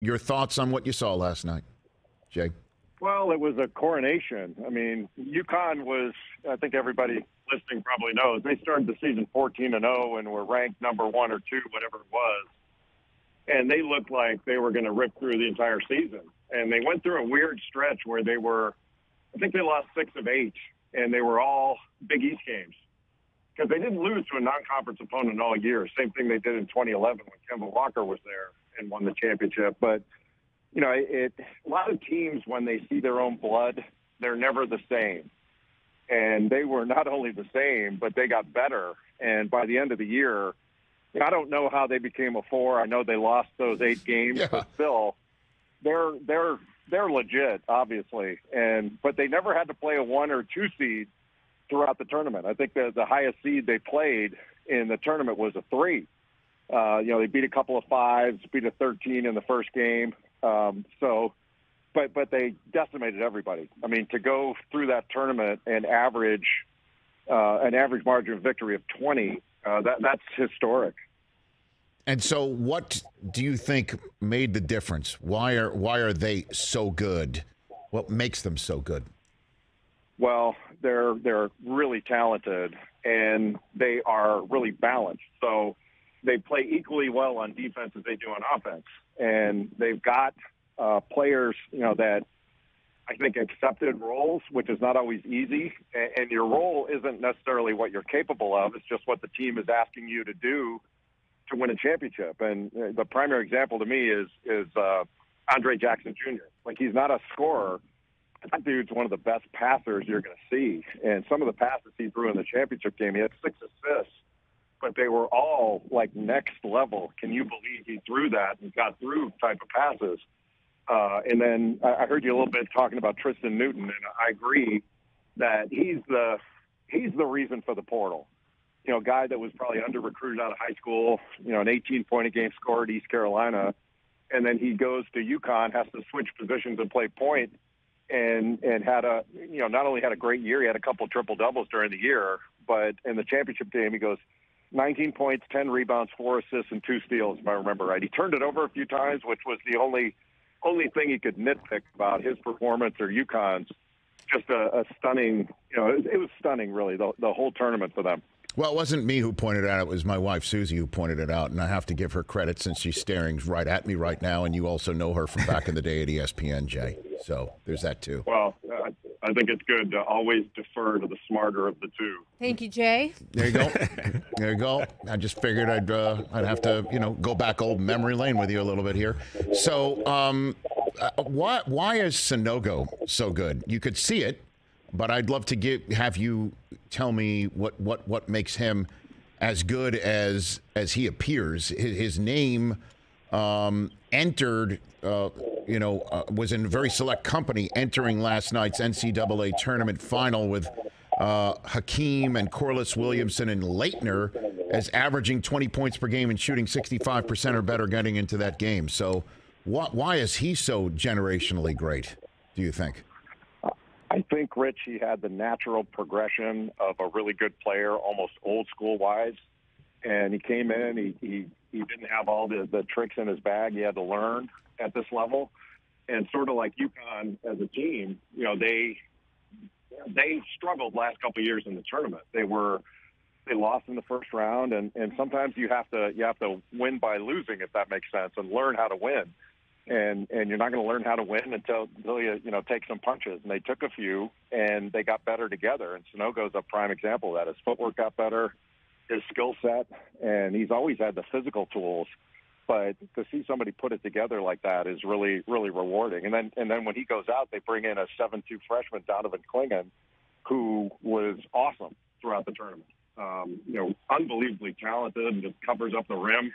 Your thoughts on what you saw last night, Jay? Well, it was a coronation. I mean, UConn was, I think everybody listening probably knows, they started the season 14-0 and were ranked number 1 or 2, whatever it was. And they looked like they were going to rip through the entire season. And they went through a weird stretch where they were, I think they lost 6 of 8, and they were all Big East games. Because they didn't lose to a non-conference opponent all year. Same thing they did in 2011 when Kemba Walker was there and won the championship. But, you know, a lot of teams, when they see their own blood, they're never the same. And they were not only the same, but they got better. And by the end of the year, you know, I don't know how they became a 4. I know they lost those 8 games, but still, they're legit, obviously. But they never had to play a 1 or 2 seed throughout the tournament. I think the highest seed they played in the tournament was a 3. You know, they beat a couple of 5s, beat a 13 in the first game. But they decimated everybody. I mean, to go through that tournament and average an average margin of victory of 20, that's historic. And so what do you think made the difference? Why are they so good? What makes them so good? Well, they're really talented, and they are really balanced. So they play equally well on defense as they do on offense. And they've got players, you know, that I think accepted roles, which is not always easy. And your role isn't necessarily what you're capable of. It's just what the team is asking you to do to win a championship. And the primary example to me is Andre Jackson Jr. Like, he's not a scorer. That dude's one of the best passers you're going to see. And some of the passes he threw in the championship game, he had 6 assists, but they were all like next level. Can you believe he threw that and got through type of passes? And then I heard you a little bit talking about Tristan Newton, and I agree that he's the reason for the portal. You know, a guy that was probably under-recruited out of high school, you know, an 18-point-a-game scorer at East Carolina, and then he goes to UConn, has to switch positions and play point, and had a, you know, not only had a great year, he had a couple triple-doubles during the year, but in the championship game he goes 19 points, 10 rebounds, 4 assists, and 2 steals, if I remember right. He turned it over a few times, which was the only thing he could nitpick about his performance or UConn's. Just a stunning, you know, it was stunning, really, the whole tournament for them. Well, it wasn't me who pointed it out. It was my wife, Susie, who pointed it out. And I have to give her credit since she's staring right at me right now. And you also know her from back in the day at ESPN, Jay. So there's that, too. Well, I think it's good to always defer to the smarter of the two. Thank you, Jay. There you go. There you go. I just figured I'd have to, you know, go back old memory lane with you a little bit here. So why is Sanogo so good? You could see it, but I'd love to have you tell me what makes him as good as he appears. His name entered, was in very select company entering last night's NCAA tournament final with Hakeem and Corliss Williamson and Leitner as averaging 20 points per game and shooting 65% or better getting into that game. So why is he so generationally great, do you think? I think, Rich, he had the natural progression of a really good player, almost old school wise. And he came in, he didn't have all the tricks in his bag. He had to learn at this level. And sort of like UConn as a team, you know, they struggled last couple of years in the tournament. They lost in the first round, and sometimes you have to win by losing, if that makes sense, and learn how to win. And you're not going to learn how to win until you take some punches. And they took a few, and they got better together. And Sanogo's a prime example of that. His footwork got better, his skill set, and he's always had the physical tools. But to see somebody put it together like that is really, really rewarding. And then when he goes out, they bring in a 7'2" freshman, Donovan Clingan, who was awesome throughout the tournament. Unbelievably talented and just covers up the rim.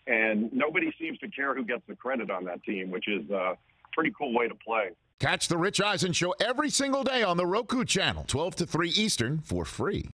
And nobody seems to care who gets the credit on that team, which is a pretty cool way to play. Catch the Rich Eisen Show every single day on the Roku channel, 12 to 3 Eastern, for free.